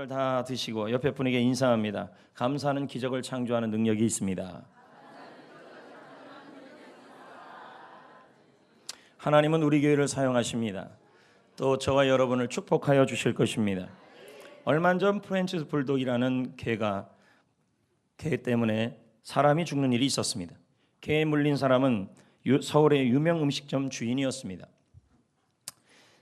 말을 다 드시고 옆에 분에게 인사합니다. 감사하는 기적을 창조하는 능력이 있습니다. 하나님은 우리 교회를 사용하십니다. 또 저와 여러분을 축복하여 주실 것입니다. 얼마 전 프렌치 불독이라는 개 때문에 사람이 죽는 일이 있었습니다. 개에 물린 사람은 서울의 유명 음식점 주인이었습니다.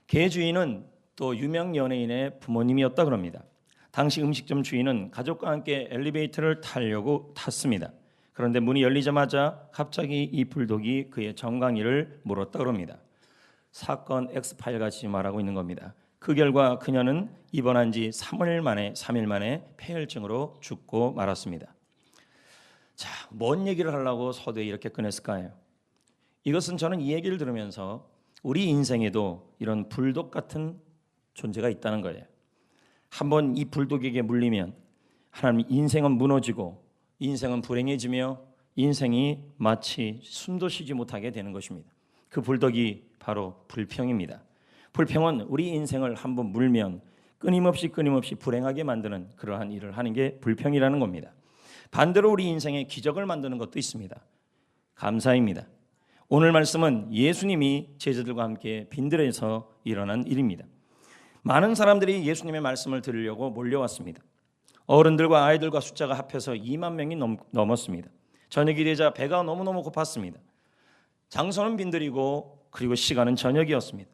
개 주인은 또 유명 연예인의 부모님이었다 그럽니다. 당시 음식점 주인은 가족과 함께 엘리베이터를 타려고 탔습니다. 그런데 문이 열리자마자 갑자기 이 불독이 그의 정강이를 물었다 그럽니다. 사건 X파일 같이 말하고 있는 겁니다. 그 결과 그녀는 입원한 지 3일 만에 폐혈증으로 죽고 말았습니다. 자, 뭔 얘기를 하려고 서두에 이렇게 꺼냈을까요? 이것은 저는 이 얘기를 들으면서 우리 인생에도 이런 불독 같은 존재가 있다는 거예요. 한번 이 불독에게 물리면 하나님 인생은 무너지고 인생은 불행해지며 인생이 마치 숨도 쉬지 못하게 되는 것입니다. 그 불독이 바로 불평입니다. 불평은 우리 인생을 한번 물면 끊임없이 불행하게 만드는 그러한 일을 하는 게 불평이라는 겁니다. 반대로 우리 인생에 기적을 만드는 것도 있습니다. 감사입니다. 오늘 말씀은 예수님이 제자들과 함께 빈들에서 일어난 일입니다. 많은 사람들이 예수님의 말씀을 들으려고 몰려왔습니다. 어른들과 아이들과 숫자가 합해서 2만 명이 넘었습니다. 저녁이 되자 배가 너무너무 고팠습니다. 장소는 빈들이고 그리고 시간은 저녁이었습니다.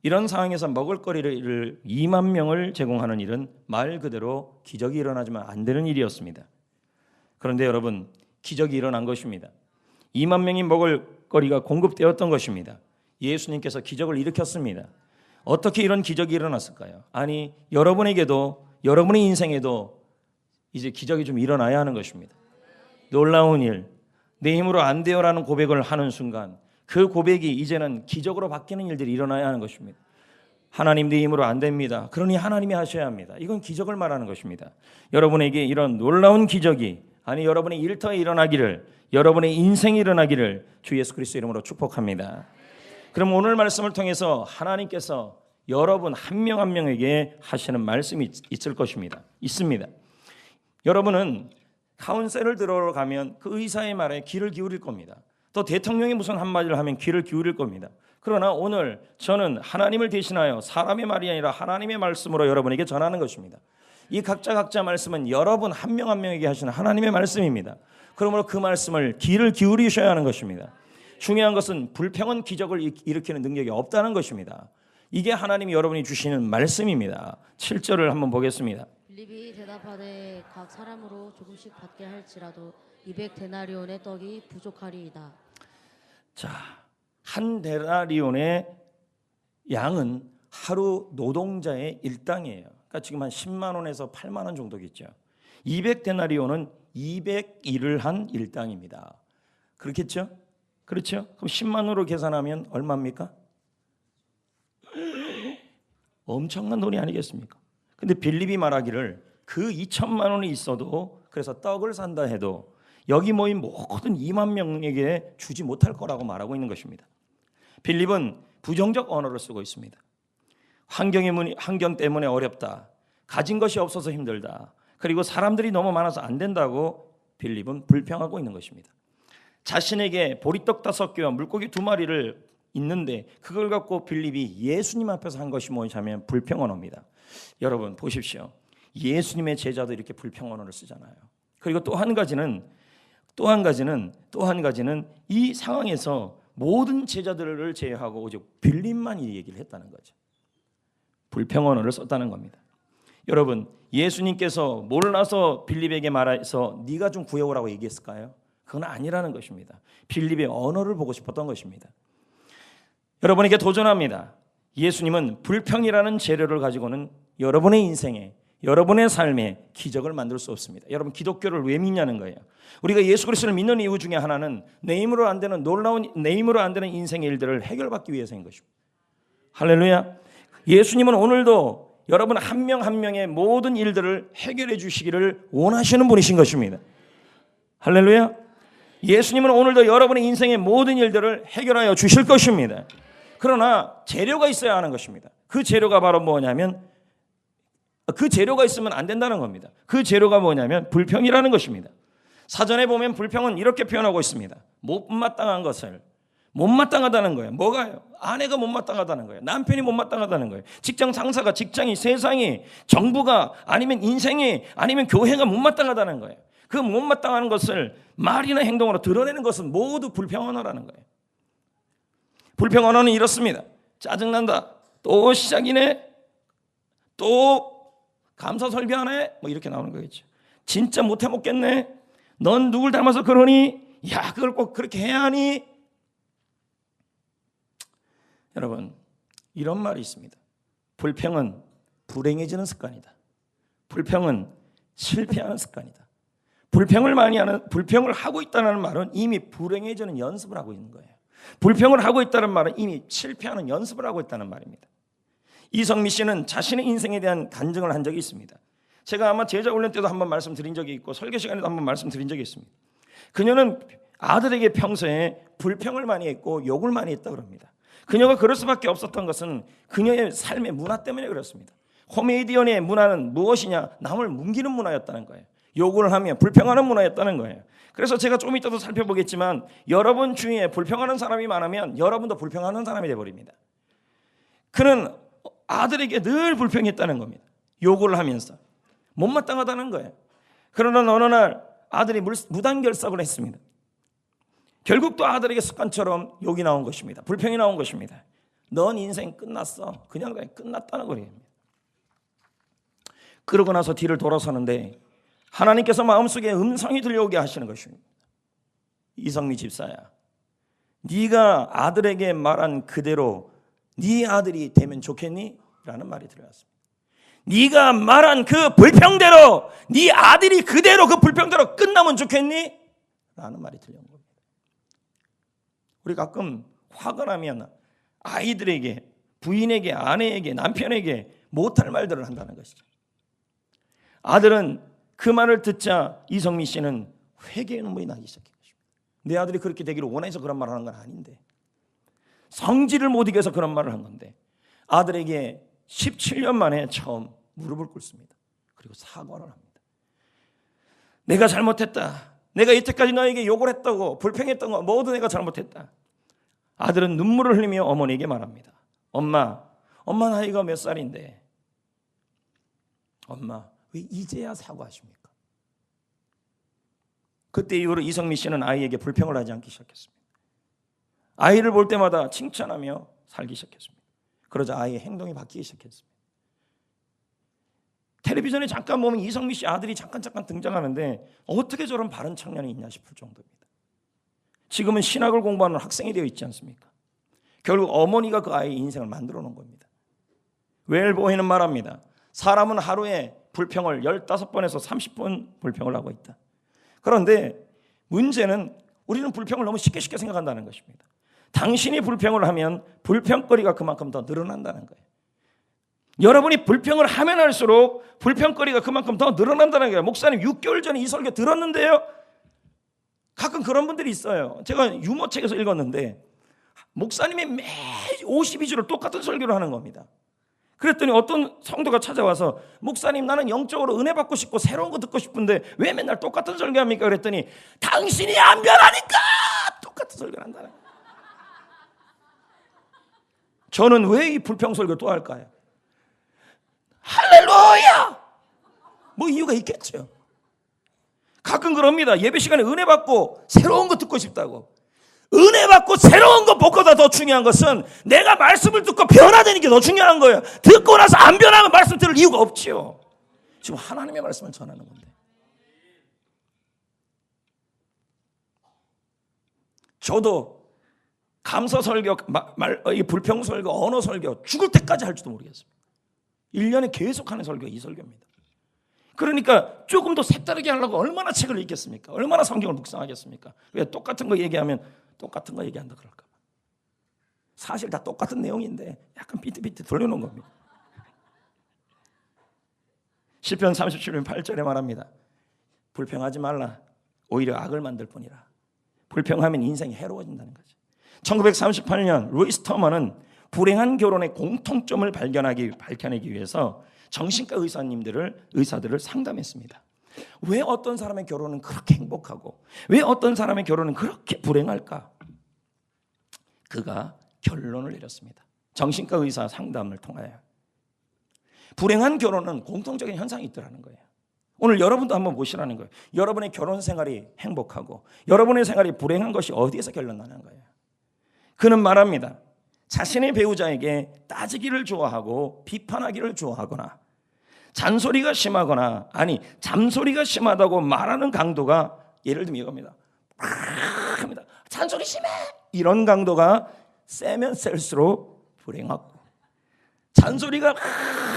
이런 상황에서 먹을거리를 2만 명을 제공하는 일은 말 그대로 기적이 일어나지만 안 되는 일이었습니다. 그런데 여러분, 기적이 일어난 것입니다. 2만 명이 먹을거리가 공급되었던 것입니다. 예수님께서 기적을 일으켰습니다. 어떻게 이런 기적이 일어났을까요? 아니, 여러분에게도 여러분의 인생에도 이제 기적이 좀 일어나야 하는 것입니다. 놀라운 일, 내 힘으로 안 돼요라는 고백을 하는 순간 그 고백이 이제는 기적으로 바뀌는 일들이 일어나야 하는 것입니다. 하나님 내 힘으로 안 됩니다. 그러니 하나님이 하셔야 합니다. 이건 기적을 말하는 것입니다. 여러분에게 이런 놀라운 기적이 아니 여러분의 일터에 일어나기를, 여러분의 인생에 일어나기를 주 예수 그리스도 이름으로 축복합니다. 그럼 오늘 말씀을 통해서 하나님께서 여러분 한 명 한 명에게 하시는 말씀이 있을 것입니다. 있습니다. 여러분은 카운셀을 들어러 가면 그 의사의 말에 귀를 기울일 겁니다. 또 대통령이 무슨 한마디를 하면 귀를 기울일 겁니다. 그러나 오늘 저는 하나님을 대신하여 사람의 말이 아니라 하나님의 말씀으로 여러분에게 전하는 것입니다. 이 각자 말씀은 여러분 한 명 한 명에게 하시는 하나님의 말씀입니다. 그러므로 그 말씀을 귀를 기울이셔야 하는 것입니다. 중요한 것은 불평은 기적을 일으키는 능력이 없다는 것입니다. 이게 하나님이 여러분이 주시는 말씀입니다. 7절을 한번 보겠습니다. 빌립이 대답하되 각 사람으로 조금씩 받게 할지라도 200데나리온의 떡이 부족하리이다. 자, 한 데나리온의 양은 하루 노동자의 일당이에요. 그러니까 지금 한 10만 원에서 8만 원 정도겠죠. 200데나리온은 200일을 한 일당입니다. 그렇겠죠? 그렇죠? 그럼 10만 원으로 계산하면 얼마입니까? 엄청난 돈이 아니겠습니까? 근데 빌립이 말하기를 그 2천만 원이 있어도 그래서 떡을 산다 해도 여기 모인 모든 2만 명에게 주지 못할 거라고 말하고 있는 것입니다. 빌립은 부정적 언어를 쓰고 있습니다. 환경 때문에 어렵다. 가진 것이 없어서 힘들다. 그리고 사람들이 너무 많아서 안 된다고 빌립은 불평하고 있는 것입니다. 자신에게 보리떡 5개와 물고기 2마리를 있는데 그걸 갖고 빌립이 예수님 앞에서 한 것이 뭐냐면 불평 언어입니다. 여러분 보십시오. 예수님의 제자도 이렇게 불평 언어를 쓰잖아요. 그리고 또 한 가지는 이 상황에서 모든 제자들을 제외하고 오직 빌립만 이 얘기를 했다는 거죠. 불평 언어를 썼다는 겁니다. 여러분, 예수님께서 몰라서 빌립에게 말해서 네가 좀 구해오라고 얘기했을까요? 그건 아니라는 것입니다. 빌립의 언어를 보고 싶었던 것입니다. 여러분에게 도전합니다. 예수님은 불평이라는 재료를 가지고는 여러분의 인생에, 여러분의 삶에 기적을 만들 수 없습니다. 여러분, 기독교를 왜 믿냐는 거예요. 우리가 예수 그리스도를 믿는 이유 중에 하나는 내 힘으로 안 되는 놀라운, 내 힘으로 안 되는 인생의 일들을 해결받기 위해서인 것입니다. 할렐루야. 예수님은 오늘도 여러분 한 명 한 명의 모든 일들을 해결해 주시기를 원하시는 분이신 것입니다. 할렐루야. 예수님은 오늘도 여러분의 인생의 모든 일들을 해결하여 주실 것입니다. 그러나 재료가 있어야 하는 것입니다. 그 재료가 바로 뭐냐면 그 재료가 있으면 안 된다는 겁니다. 그 재료가 뭐냐면 불평이라는 것입니다. 사전에 보면 불평은 이렇게 표현하고 있습니다. 못마땅한 것을. 못마땅하다는 거예요. 뭐가요? 아내가 못마땅하다는 거예요. 남편이 못마땅하다는 거예요. 직장 상사가, 직장이, 세상이, 정부가, 아니면 인생이, 아니면 교회가 못마땅하다는 거예요. 그 못마땅한 것을 말이나 행동으로 드러내는 것은 모두 불평 언어라는 거예요. 불평 언어는 이렇습니다. 짜증난다. 또 시작이네. 또 감사 설교하네. 뭐 이렇게 나오는 거겠죠. 진짜 못해 먹겠네. 넌 누굴 닮아서 그러니? 야, 그걸 꼭 그렇게 해야 하니? 여러분, 이런 말이 있습니다. 불평은 불행해지는 습관이다. 불평은 실패하는 습관이다. 불평을 하고 있다는 말은 이미 불행해지는 연습을 하고 있는 거예요. 불평을 하고 있다는 말은 이미 실패하는 연습을 하고 있다는 말입니다. 이성미 씨는 자신의 인생에 대한 간증을 한 적이 있습니다. 제가 아마 제자 훈련 때도 한번 말씀드린 적이 있고 설교 시간에도 한번 말씀드린 적이 있습니다. 그녀는 아들에게 평소에 불평을 많이 했고 욕을 많이 했다고 합니다. 그녀가 그럴 수밖에 없었던 것은 그녀의 삶의 문화 때문에 그렇습니다. 코미디언의 문화는 무엇이냐? 남을 뭉기는 문화였다는 거예요. 욕을 하면 불평하는 문화였다는 거예요. 그래서 제가 좀 이따도 살펴보겠지만 여러분 주위에 불평하는 사람이 많으면 여러분도 불평하는 사람이 되어버립니다. 그는 아들에게 늘 불평했다는 겁니다. 욕을 하면서 못마땅하다는 거예요. 그러나 어느 날 아들이 무단결석을 했습니다. 결국 또 아들에게 습관처럼 욕이 나온 것입니다. 불평이 나온 것입니다. 넌 인생 끝났어. 그냥 끝났다는 거예요. 그러고 나서 뒤를 돌아서는데 하나님께서 마음속에 음성이 들려오게 하시는 것입니다. 이성미 집사야, 네가 아들에게 말한 그대로 네 아들이 되면 좋겠니? 라는 말이 들어왔습니다. 네가 말한 그 불평대로 네 아들이 그대로 그 불평대로 끝나면 좋겠니? 라는 말이 들려온 겁니다. 우리 가끔 화가 나면 아이들에게, 부인에게, 아내에게, 남편에게 못할 말들을 한다는 것이죠. 아들은 그 말을 듣자 이성미 씨는 회개의 눈물이 나기 시작한 것입니다. 내 아들이 그렇게 되기를 원해서 그런 말을 하는 건 아닌데, 성질을 못 이겨서 그런 말을 한 건데, 아들에게 17년 만에 처음 무릎을 꿇습니다. 그리고 사과를 합니다. 내가 잘못했다. 내가 이때까지 너에게 욕을 했다고, 불평했던 거 모두 내가 잘못했다. 아들은 눈물을 흘리며 어머니에게 말합니다. 엄마 나이가 몇 살인데 엄마 왜 이제야 사과하십니까? 그때 이후로 이성미 씨는 아이에게 불평을 하지 않기 시작했습니다. 아이를 볼 때마다 칭찬하며 살기 시작했습니다. 그러자 아이의 행동이 바뀌기 시작했습니다. 텔레비전에 잠깐 보면 이성미 씨 아들이 잠깐 등장하는데 어떻게 저런 바른 청년이 있냐 싶을 정도입니다. 지금은 신학을 공부하는 학생이 되어 있지 않습니까? 결국 어머니가 그 아이의 인생을 만들어 놓은 겁니다. 웰보이는 말합니다. 사람은 하루에 불평을 15번에서 30번 불평을 하고 있다. 그런데 문제는 우리는 불평을 너무 쉽게 생각한다는 것입니다. 당신이 불평을 하면 불평거리가 그만큼 더 늘어난다는 거예요. 여러분이 불평을 하면 할수록 불평거리가 그만큼 더 늘어난다는 거예요. 목사님 6개월 전에 이 설교 들었는데요. 가끔 그런 분들이 있어요. 제가 유머책에서 읽었는데 목사님이 매일 52주를 똑같은 설교를 하는 겁니다. 그랬더니 어떤 성도가 찾아와서 목사님 나는 영적으로 은혜 받고 싶고 새로운 거 듣고 싶은데 왜 맨날 똑같은 설교합니까? 그랬더니 당신이 안 변하니까 똑같은 설교를 한다는 거예요. 저는 왜 이 불평 설교 또 할까요? 할렐루야! 뭐 이유가 있겠죠. 가끔 그럽니다. 예배 시간에 은혜 받고 새로운 거 듣고 싶다고. 은혜 받고 새로운 거 보고다 더 중요한 것은 내가 말씀을 듣고 변화되는 게 더 중요한 거예요. 듣고 나서 안 변하면 말씀 들을 이유가 없지요. 지금 하나님의 말씀을 전하는 건데. 저도 감사 설교, 불평 설교, 언어 설교 죽을 때까지 할지도 모르겠습니다. 1년에 계속 하는 설교가 이 설교입니다. 그러니까 조금 더 색다르게 하려고 얼마나 책을 읽겠습니까? 얼마나 성경을 묵상하겠습니까? 왜 똑같은 거 얘기하면 똑같은 거 얘기한다 그럴까 봐. 사실 다 똑같은 내용인데 약간 비트비트 돌려놓은 겁니다. 시편 37편 8절에 말합니다. 불평하지 말라. 오히려 악을 만들 뿐이라. 불평하면 인생이 해로워진다는 거죠. 1938년 루이스 터먼은 불행한 결혼의 공통점을 밝혀내기 위해서 정신과 의사들을 상담했습니다. 왜 어떤 사람의 결혼은 그렇게 행복하고 왜 어떤 사람의 결혼은 그렇게 불행할까? 그가 결론을 내렸습니다. 정신과 의사 상담을 통하여 불행한 결혼은 공통적인 현상이 있더라는 거예요. 오늘 여러분도 한번 보시라는 거예요. 여러분의 결혼 생활이 행복하고 여러분의 생활이 불행한 것이 어디에서 결론나는 거예요? 그는 말합니다. 자신의 배우자에게 따지기를 좋아하고 비판하기를 좋아하거나 잔소리가 심하거나 아니 잠소리가 심하다고 말하는 강도가 예를 들면 이겁니다. 합니다. 잔소리 심해! 이런 강도가 세면 셀수록 불행하고 잔소리가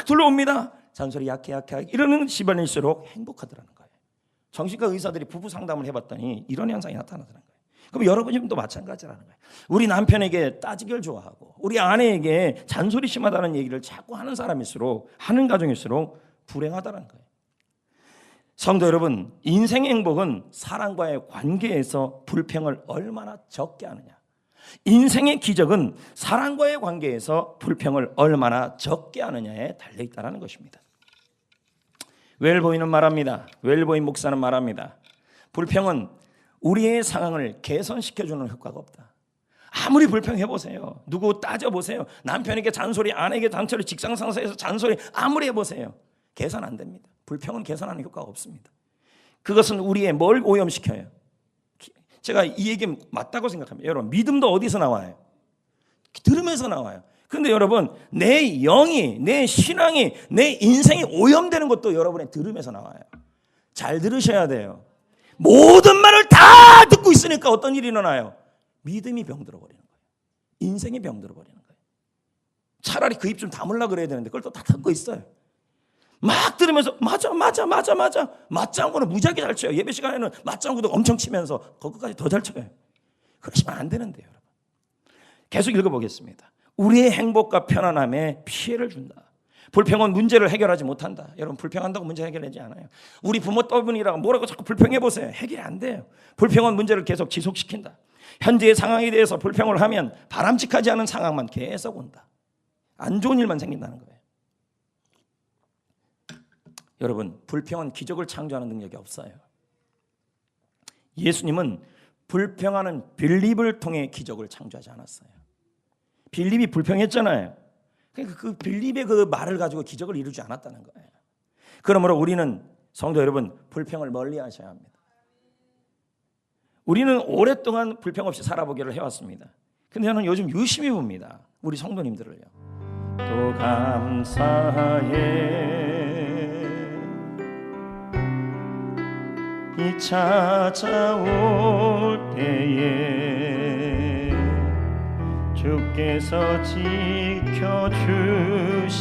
들려옵니다. 잔소리 약해 이러는 집안일수록 행복하더라는 거예요. 정신과 의사들이 부부 상담을 해봤더니 이런 현상이 나타나더라는 거예요. 그럼 여러분도 마찬가지라는 거예요. 우리 남편에게 따지기를 좋아하고 우리 아내에게 잔소리 심하다는 얘기를 자꾸 하는 사람일수록 하는 가정일수록 불행하다는 거예요. 성도 여러분, 인생의 행복은 사람과의 관계에서 불평을 얼마나 적게 하느냐, 인생의 기적은 사람과의 관계에서 불평을 얼마나 적게 하느냐에 달려있다는 것입니다. 웰보이는 말합니다. 웰보이 목사는 말합니다. 불평은 우리의 상황을 개선시켜주는 효과가 없다. 아무리 불평해보세요. 누구 따져보세요. 남편에게 잔소리, 아내에게 잔소리, 직장 상사에서 잔소리 아무리 해보세요. 개선 안 됩니다. 불평은 개선하는 효과가 없습니다. 그것은 우리의 뭘 오염시켜요? 제가 이 얘기 맞다고 생각합니다. 여러분, 믿음도 어디서 나와요? 들으면서 나와요. 그런데 여러분, 내 영이, 내 신앙이, 내 인생이 오염되는 것도 여러분의 들으면서 나와요. 잘 들으셔야 돼요. 모든 말을 다 듣고 있으니까 어떤 일이 일어나요? 믿음이 병들어 버리는 거예요. 인생이 병들어 버리는 거예요. 차라리 그 입 좀 다물라 그래야 되는데 그걸 또 다 듣고 있어요. 막 들으면서 맞아 맞장구는 무지하게 잘 쳐요. 예배 시간에는 맞장구도 엄청 치면서 그것까지 더 잘 쳐요. 그러시면 안 되는데요, 여러분. 계속 읽어보겠습니다. 우리의 행복과 편안함에 피해를 준다. 불평은 문제를 해결하지 못한다. 여러분, 불평한다고 문제 해결하지 않아요. 우리 부모 때문이라고 뭐라고 자꾸 불평해보세요. 해결이 안 돼요. 불평은 문제를 계속 지속시킨다. 현재의 상황에 대해서 불평을 하면 바람직하지 않은 상황만 계속 온다. 안 좋은 일만 생긴다는 거예요. 여러분, 불평은 기적을 창조하는 능력이 없어요. 예수님은 불평하는 빌립을 통해 기적을 창조하지 않았어요. 빌립이 불평했잖아요. 그러니까 그 빌립의 그 말을 가지고 기적을 이루지 않았다는 거예요. 그러므로 우리는 성도 여러분, 불평을 멀리 하셔야 합니다. 우리는 오랫동안 불평 없이 살아보기를 해왔습니다. 근데 저는 요즘 유심히 봅니다. 우리 성도님들을요. 또 감사해 이 찾아올 때에 주께서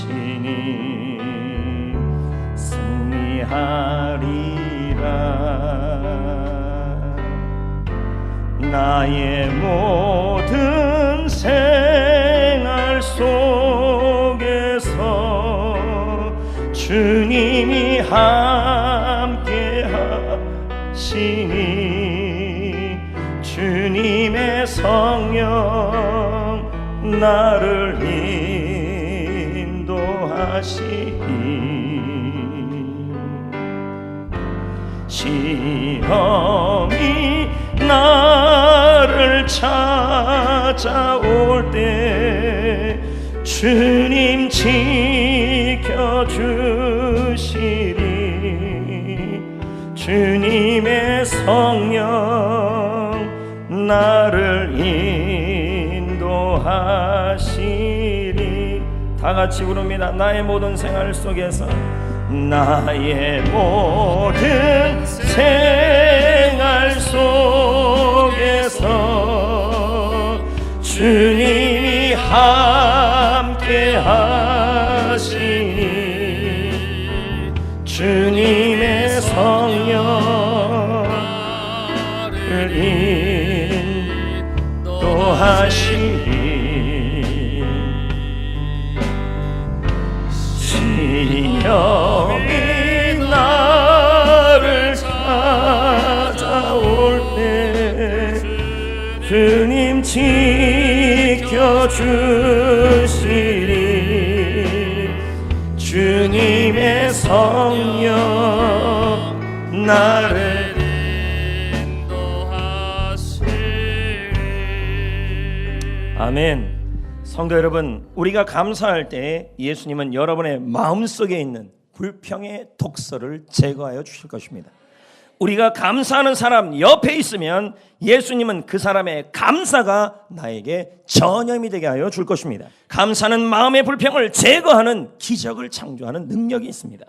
지켜주시니 승리하리라. 나의 모든 생활 속에서 주님이 함께 하시니 주님의 성령 나를 인도하시니 시험이 나를 찾아올 때 주님 지켜주시리. 주님의 성령 나를 인도하시리. 다 같이 부릅니다. 나의 모든 생활 속에서 나의 모든 생활 속에서 주님이 함께 하시니 주님의 성령을 인도하시니 시험이 나를 찾아올 때 주님 지켜주시리. 주님 주여 나를 아멘. 성도 여러분, 우리가 감사할 때 예수님은 여러분의 마음속에 있는 불평의 독소를 제거하여 주실 것입니다. 우리가 감사하는 사람 옆에 있으면 예수님은 그 사람의 감사가 나에게 전염이 되게 하여 줄 것입니다. 감사는 마음의 불평을 제거하는 기적을 창조하는 능력이 있습니다.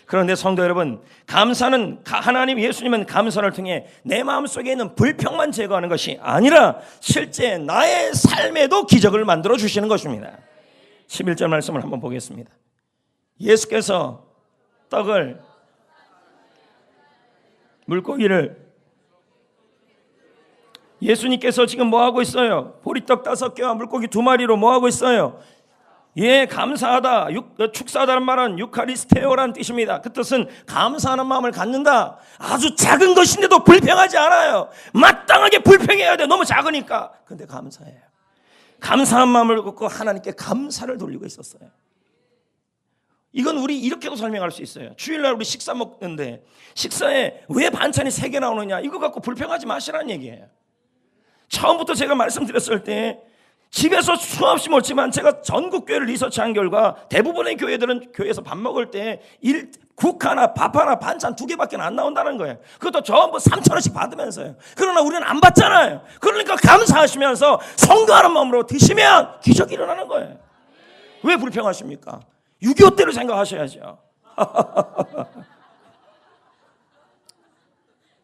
그런데 성도 여러분, 감사는 하나님 예수님은 감사를 통해 내 마음속에 있는 불평만 제거하는 것이 아니라 실제 나의 삶에도 기적을 만들어 주시는 것입니다. 11절 말씀을 한번 보겠습니다. 예수께서 떡을 물고기를 예수님께서 지금 뭐 하고 있어요? 보리떡 5개와 물고기 2마리로 뭐 하고 있어요? 예, 감사하다. 축사하다는 말은 유카리스테오라는 뜻입니다. 그 뜻은 감사하는 마음을 갖는다. 아주 작은 것인데도 불평하지 않아요. 마땅하게 불평해야 돼. 너무 작으니까. 근데 감사해요. 감사한 마음을 갖고 하나님께 감사를 돌리고 있었어요. 이건 우리 이렇게도 설명할 수 있어요. 주일날 우리 식사 먹는데 식사에 왜 반찬이 3개 나오느냐, 이거 갖고 불평하지 마시라는 얘기예요. 처음부터 제가 말씀드렸을 때 집에서 수없이 먹지만 제가 전국 교회를 리서치한 결과 대부분의 교회들은 교회에서 밥 먹을 때 국 하나 밥 하나 반찬 2개밖에 안 나온다는 거예요. 그것도 전부 3,000원씩 받으면서요. 그러나 우리는 안 받잖아요. 그러니까 감사하시면서 성가하는 마음으로 드시면 기적이 일어나는 거예요. 왜 불평하십니까? 6.25 때를 생각하셔야죠.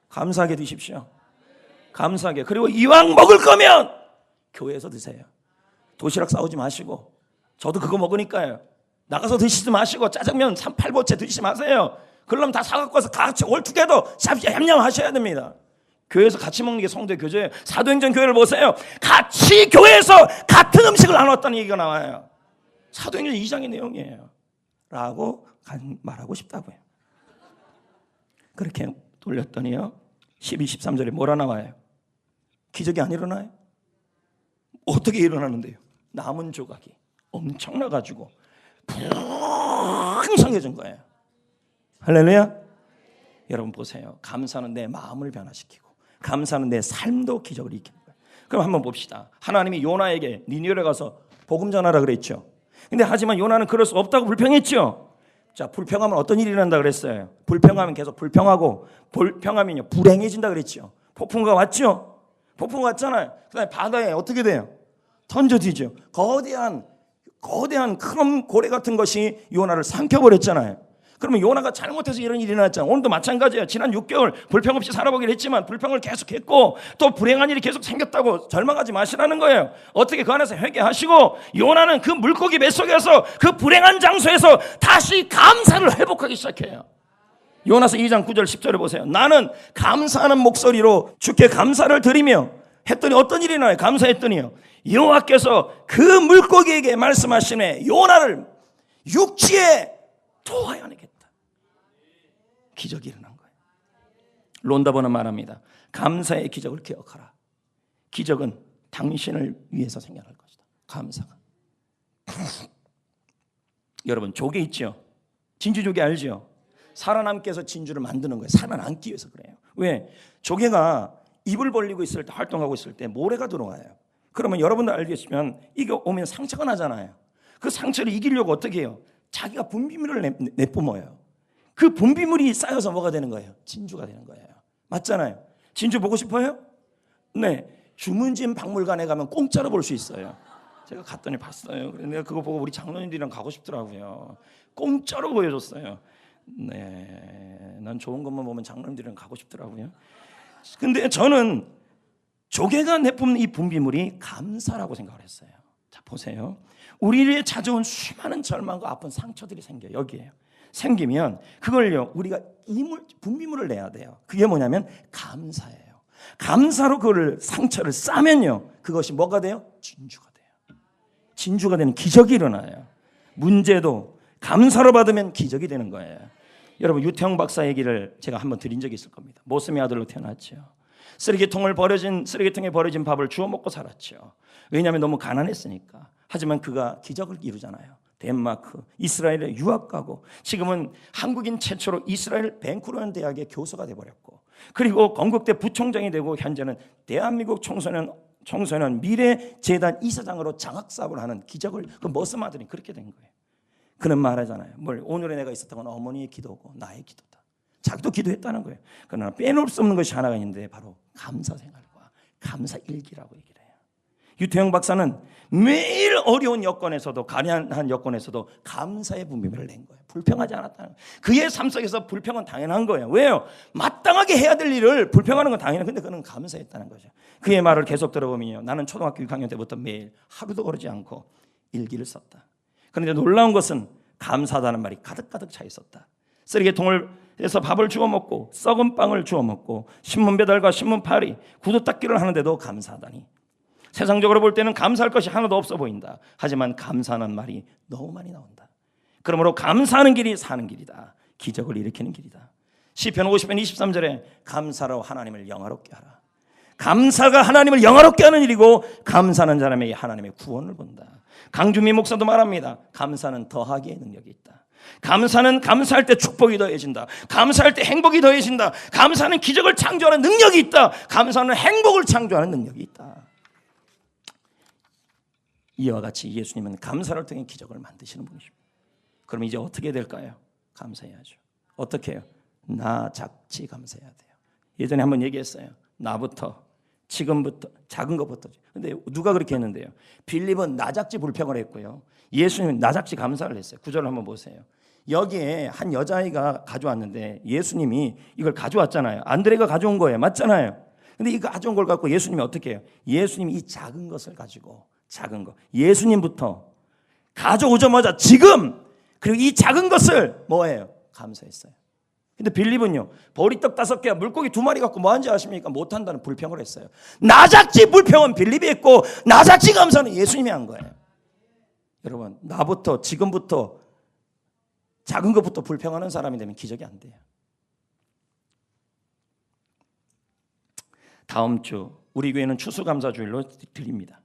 감사하게 드십시오. 감사하게. 그리고 이왕 먹을 거면 교회에서 드세요. 도시락 싸우지 마시고, 저도 그거 먹으니까요. 나가서 드시지 마시고 짜장면 8보채 드시지 마세요. 그러면 다 사갖고 와서 같이 올투게더 냠냠 하셔야 됩니다. 교회에서 같이 먹는 게 성도의 교제예요. 사도행전 교회를 보세요. 같이 교회에서 같은 음식을 나눴다는 얘기가 나와요. 사도행전 2장의 내용이에요. 라고 말하고 싶다고요. 그렇게 돌렸더니요, 12, 13절에 뭐라 나와요? 기적이 안 일어나요? 어떻게 일어나는데요? 남은 조각이 엄청나가지고 풍성해진 거예요. 할렐루야. 여러분 보세요. 감사는 내 마음을 변화시키고 감사는 내 삶도 기적을 일으키는 거예요. 그럼 한번 봅시다. 하나님이 요나에게 니느웨에 가서 복음 전하라 그랬죠. 근데 하지만 요나는 그럴 수 없다고 불평했죠. 자, 불평하면 어떤 일이 일어난다 그랬어요? 불평하면 계속 불평하고, 불평하면요 불행해진다 그랬죠. 폭풍과 왔죠. 폭풍 왔잖아요. 그다음에 바다에 어떻게 돼요? 던져지죠. 거대한 큰 고래 같은 것이 요나를 삼켜버렸잖아요. 그러면 요나가 잘못해서 이런 일이 일어났잖아요. 오늘도 마찬가지예요. 지난 6개월 불평 없이 살아보기로 했지만 불평을 계속했고 또 불행한 일이 계속 생겼다고 절망하지 마시라는 거예요. 어떻게 그 안에서 회개하시고, 요나는 그 물고기 뱃속에서 그 불행한 장소에서 다시 감사를 회복하기 시작해요. 요나서 2장 9절 10절에 보세요. 나는 감사하는 목소리로 주께 감사를 드리며 했더니 어떤 일이 나요? 감사했더니요, 여호와께서 그 물고기에게 말씀하시네, 요나를 육지에 토하여내겠다. 기적이 일어난 거예요. 론다버는 말합니다. 감사의 기적을 기억하라. 기적은 당신을 위해서 생겨날 것이다. 감사가. 여러분, 조개 있죠? 진주조개 알죠? 살아남기 위해서 진주를 만드는 거예요. 살아남기 위해서 그래요. 왜? 조개가 입을 벌리고 있을 때, 활동하고 있을 때 모래가 들어와요. 그러면 여러분들 알겠지만 이게 오면 상처가 나잖아요. 그 상처를 이기려고 어떻게 해요? 자기가 분비물을 내뿜어요. 그 분비물이 쌓여서 뭐가 되는 거예요? 진주가 되는 거예요. 맞잖아요. 진주 보고 싶어요? 네. 주문진 박물관에 가면 공짜로 볼 수 있어요. 제가 갔더니 봤어요. 내가 그거 보고 우리 장로님들이랑 가고 싶더라고요. 공짜로 보여줬어요. 네, 난 좋은 것만 보면 장로님들이랑 가고 싶더라고요. 근데 저는 조개가 내뿜는 이 분비물이 감사라고 생각을 했어요. 자, 보세요. 우리를 찾아온 수많은 절망과 아픈 상처들이 생겨요. 여기에요. 생기면 그걸요, 우리가 분비물을 내야 돼요. 그게 뭐냐면 감사예요. 감사로 그걸 상처를 싸면요, 그것이 뭐가 돼요? 진주가 돼요. 진주가 되는 기적이 일어나요. 문제도 감사로 받으면 기적이 되는 거예요. 여러분, 유태영 박사 얘기를 제가 한번 드린 적이 있을 겁니다. 모슴의 아들로 태어났죠. 쓰레기통에 버려진 밥을 주워 먹고 살았죠. 왜냐하면 너무 가난했으니까. 하지만 그가 기적을 이루잖아요. 덴마크, 이스라엘에 유학 가고 지금은 한국인 최초로 이스라엘 밴쿠버라는 대학의 교수가 돼버렸고 그리고 건국대 부총장이 되고 현재는 대한민국 청소년 미래재단 이사장으로 장학사업을 하는 기적을 그 머슴 아들이 그렇게 된 거예요. 그는 말하잖아요. 오늘의 내가 있었던 건 어머니의 기도고 나의 기도다. 자기도 기도했다는 거예요. 그러나 빼놓을 수 없는 것이 하나가 있는데 바로 감사생활과 감사일기라고 얘기를 해요. 유태영 박사는 매일 어려운 여건에서도 가난한 여건에서도 감사의 분비를 낸 거예요. 불평하지 않았다는 거예요. 그의 삶 속에서 불평은 당연한 거예요. 왜요? 마땅하게 해야 될 일을 불평하는 건 당연해요. 근데 그는 감사했다는 거죠. 그의 말을 계속 들어보면요, 나는 초등학교 6학년 때부터 매일 하루도 거르지 않고 일기를 썼다. 그런데 놀라운 것은 감사하다는 말이 가득가득 차 있었다. 쓰레기통을 해서 밥을 주워 먹고 썩은 빵을 주워 먹고 신문 배달과 신문 파리, 구두 닦기를 하는데도 감사하다니. 세상적으로 볼 때는 감사할 것이 하나도 없어 보인다. 하지만 감사하는 말이 너무 많이 나온다. 그러므로 감사하는 길이 사는 길이다. 기적을 일으키는 길이다. 시편 50편 23절에 감사로 하나님을 영화롭게 하라. 감사가 하나님을 영화롭게 하는 일이고 감사하는 사람에게 하나님의 구원을 본다. 강주미 목사도 말합니다. 감사는 더하기의 능력이 있다. 감사는 감사할 때 축복이 더해진다. 감사할 때 행복이 더해진다. 감사는 기적을 창조하는 능력이 있다. 감사는 행복을 창조하는 능력이 있다. 이와 같이 예수님은 감사를 통해 기적을 만드시는 분이십니다. 그럼 이제 어떻게 될까요? 감사해야죠. 어떻게 해요? 나 작지 감사해야 돼요. 예전에 한번 얘기했어요. 나부터, 지금부터, 작은 것부터. 근데 누가 그렇게 했는데요? 빌립은 나 작지 불평을 했고요. 예수님은 나 작지 감사를 했어요. 구절을 한번 보세요. 여기에 한 여자아이가 가져왔는데 예수님이 이걸 가져왔잖아요. 안드레가 가져온 거예요. 맞잖아요. 근데 이거 가져온 걸 갖고 예수님이 어떻게 해요? 예수님이 이 작은 것을 가지고 작은 거 예수님부터 가져오자마자 지금 그리고 이 작은 것을 뭐예요? 감사했어요. 근데 빌립은요, 보리떡 5개, 물고기 2마리 갖고 뭐 하는지 아십니까? 못한다는 불평을 했어요. 나작지 불평은 빌립이 했고 나작지 감사는 예수님이 한 거예요. 여러분, 나부터 지금부터 작은 것부터 불평하는 사람이 되면 기적이 안 돼요. 다음 주 우리 교회는 추수감사주일로 드립니다.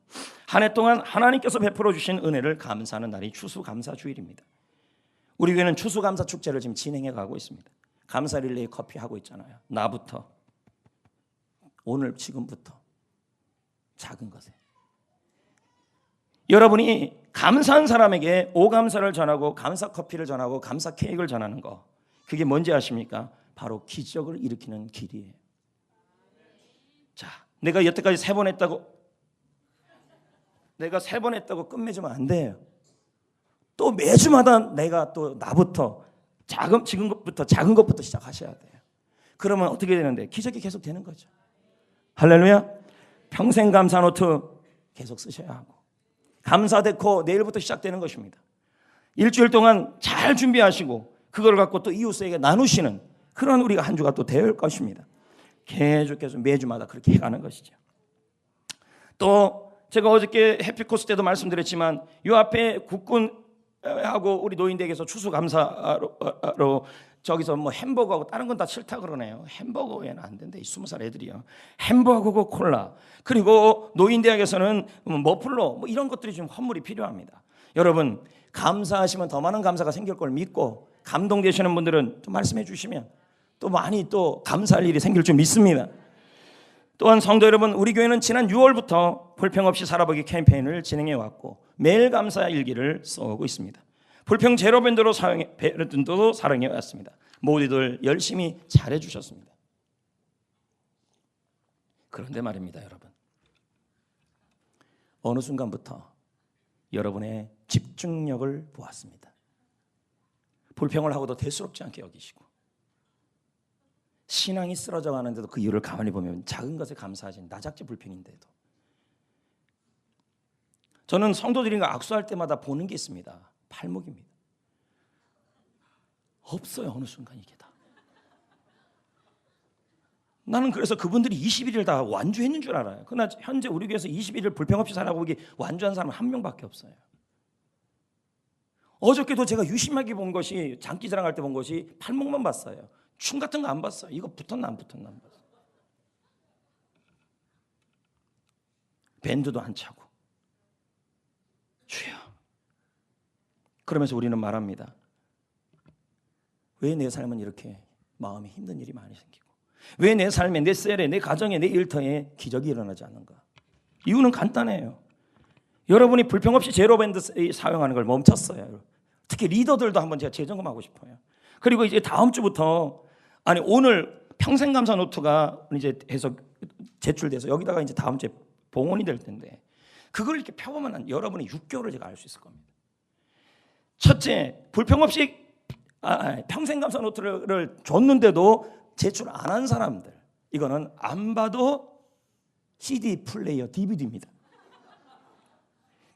한 해 동안 하나님께서 베풀어 주신 은혜를 감사하는 날이 추수감사주일입니다. 우리 교회는 추수감사 축제를 지금 진행해 가고 있습니다. 감사 릴레이 커피 하고 있잖아요. 나부터 오늘 지금부터 작은 것에 여러분이 감사한 사람에게 오감사를 전하고 감사 커피를 전하고 감사 케이크를 전하는 거, 그게 뭔지 아십니까? 바로 기적을 일으키는 길이에요. 자, 내가 여태까지 3번 했다고 끝맺으면 안 돼요. 또 매주마다 내가 또 나부터 지금부터 작은 것부터 시작하셔야 돼요. 그러면 어떻게 되는데? 기적이 계속 되는 거죠. 할렐루야. 평생 감사 노트 계속 쓰셔야 하고 감사 데코 내일부터 시작되는 것입니다. 일주일 동안 잘 준비하시고 그걸 갖고 또 이웃에게 나누시는 그런 우리가 한 주가 또 될 것입니다. 계속해서 매주마다 그렇게 해가는 것이죠. 또 제가 어저께 해피코스 때도 말씀드렸지만 이 앞에 국군하고 우리 노인대에게서 추수감사로 저기서 뭐 햄버거하고 다른 건 다 싫다 그러네요. 햄버거 외에는 안 된대. 이 20살 애들이요. 햄버거고 콜라. 그리고 노인대학에서는 머플러 뭐 이런 것들이 좀 선물이 필요합니다. 여러분, 감사하시면 더 많은 감사가 생길 걸 믿고 감동되시는 분들은 또 말씀해 주시면 또 많이 또 감사할 일이 생길 줄 믿습니다. 또한 성도 여러분, 우리 교회는 지난 6월부터 불평 없이 살아보기 캠페인을 진행해 왔고 매일 감사 일기를 써오고 있습니다. 불평 제로 밴드로 사랑해 왔습니다. 모두들 열심히 잘해 주셨습니다. 그런데 말입니다, 여러분. 어느 순간부터 여러분의 집중력을 보았습니다. 불평을 하고도 대수롭지 않게 여기시고 신앙이 쓰러져 가는데도 그 이유를 가만히 보면 작은 것에 감사하지 나작지 불평인데도 저는 성도들과 악수할 때마다 보는 게 있습니다. 팔목입니다. 없어요. 어느 순간 이게 다. 나는 그래서 그분들이 21일 다 완주했는 줄 알아요. 그러나 현재 우리 교회에서 21일 불평 없이 살아보기 완주한 사람은 한 명밖에 없어요. 어저께도 제가 유심하게 본 것이 장기자랑할 때 본 것이 팔목만 봤어요. 춤 같은 거 안 봤어요. 이거 붙었나 안 붙었나 안 봤어요. 밴드도 안 차고. 주여. 그러면서 우리는 말합니다. 왜 내 삶은 이렇게 마음에 힘든 일이 많이 생기고, 왜 내 삶에, 내 셀에, 내 가정에, 내 일터에 기적이 일어나지 않는가? 이유는 간단해요. 여러분이 불평 없이 제로밴드 사용하는 걸 멈췄어요. 특히 리더들도 한번 제가 재점검하고 싶어요. 그리고 이제 다음 주부터, 아니 오늘 평생감사 노트가 이제 해서 제출돼서 여기다가 이제 다음 주에 봉헌이 될 텐데, 그걸 이렇게 펴보면 여러분이 6개월을 제가 알 수 있을 겁니다. 첫째, 불평 없이 평생감사 노트를 줬는데도 제출 안 한 사람들, 이거는 안 봐도 CD 플레이어 DVD입니다.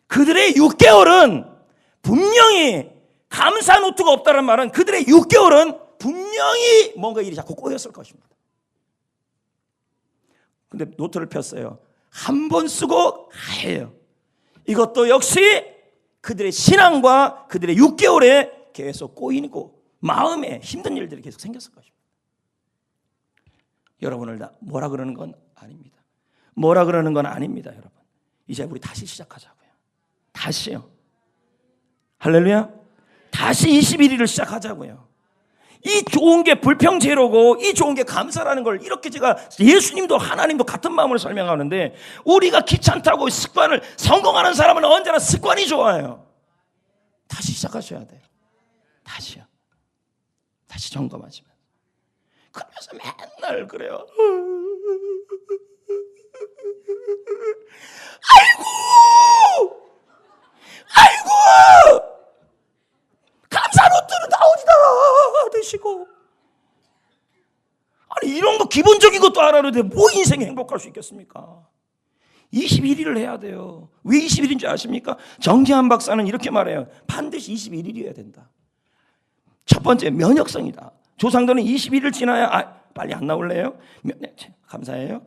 그들의 6개월은 분명히, 감사 노트가 없다는 말은 그들의 6개월은 분명히 뭔가 일이 자꾸 꼬였을 것입니다. 근데 노트를 폈어요. 한 번 쓰고 해요. 이것도 역시 그들의 신앙과 그들의 6개월에 계속 꼬이고 마음에 힘든 일들이 계속 생겼을 것입니다. 여러분을 다 뭐라 그러는 건 아닙니다. 뭐라 그러는 건 아닙니다, 여러분. 이제 우리 다시 시작하자고요. 다시요. 할렐루야. 다시 21일을 시작하자고요. 이 좋은 게 불평제로고 이 좋은 게 감사라는 걸 이렇게 제가 예수님도 하나님도 같은 마음으로 설명하는데, 우리가 귀찮다고 습관을, 성공하는 사람은 언제나 습관이 좋아요. 다시 시작하셔야 돼요. 다시요. 다시 점검하시면. 그러면서 맨날 그래요. 아이고 감사 노트는 나오지도 않으시고, 아니 이런 거 기본적인 것도 알아는데 뭐 인생이 행복할 수 있겠습니까? 21일을 해야 돼요. 왜 21일인지 아십니까? 정재한 박사는 이렇게 말해요. 반드시 21일이어야 된다. 첫 번째, 면역성이다. 조상들은 21일 지나야, 빨리 안 나올래요? 감사해요.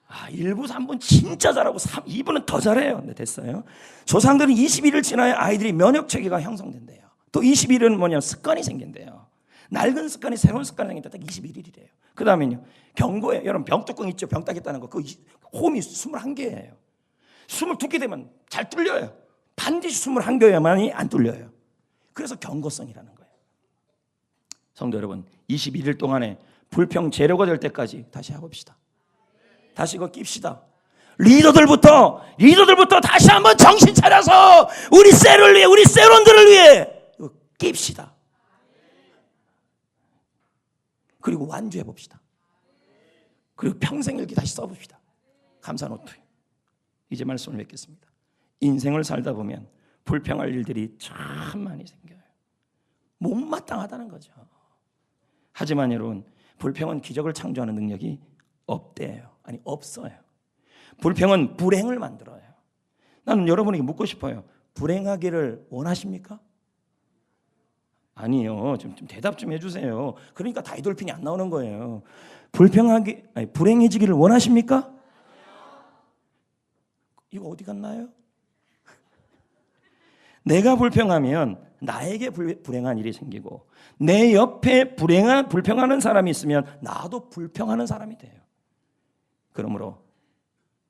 1부 3분 진짜 잘하고 2부는 더 잘해요. 네, 됐어요. 조상들은 21일 지나야 아이들이 면역체계가 형성된대요. 또 21일은 뭐냐, 습관이 생긴대요. 낡은 습관이 새로운 습관이 생긴다. 딱 21일이래요. 그 다음에요, 경고에, 여러분 병뚜껑 있죠? 병 따겠다는 거. 그 홈이 21개예요. 22개 되면 잘 뚫려요. 반드시 21개여야만이 안 뚫려요. 그래서 경고성이라는 거예요. 성도 여러분, 21일 동안에 불평 제로가 될 때까지 다시 해봅시다. 다시 이거 낍시다. 리더들부터 다시 한번 정신 차려서 우리 셀을 위해, 우리 셀원들을 위해 이거 낍시다. 그리고 완주해 봅시다. 그리고 평생일기 다시 써봅시다. 감사 노트. 이제 말씀을 맺겠습니다. 인생을 살다 보면 불평할 일들이 참 많이 생겨요. 못마땅하다는 거죠. 하지만 여러분, 불평은 기적을 창조하는 능력이 없대요. 아니, 없어요. 불평은 불행을 만들어요. 나는 여러분에게 묻고 싶어요. 불행하기를 원하십니까? 아니요. 좀 대답 좀 해주세요. 그러니까 다이돌핀이 안 나오는 거예요. 불행해지기를 원하십니까? 이거 어디 갔나요? 내가 불평하면 나에게 불행한 일이 생기고, 내 옆에 불평하는 사람이 있으면 나도 불평하는 사람이 돼요. 그러므로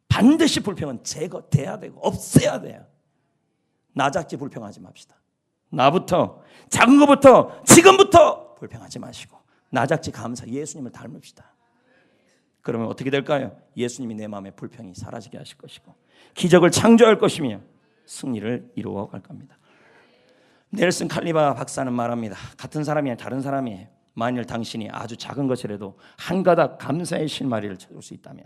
반드시 불평은 제거돼야 되고 없애야 돼요. 나작지 불평하지 맙시다. 나부터, 작은 것부터, 지금부터 불평하지 마시고 나작지 감사, 예수님을 닮읍시다. 그러면 어떻게 될까요? 예수님이 내 마음의 불평이 사라지게 하실 것이고 기적을 창조할 것이며 승리를 이루어 갈 겁니다. 넬슨 칼리바 박사는 말합니다. 같은 사람이 아니라 다른 사람이에요. 만일 당신이 아주 작은 것이라도 한 가닥 감사의 실마리를 찾을 수 있다면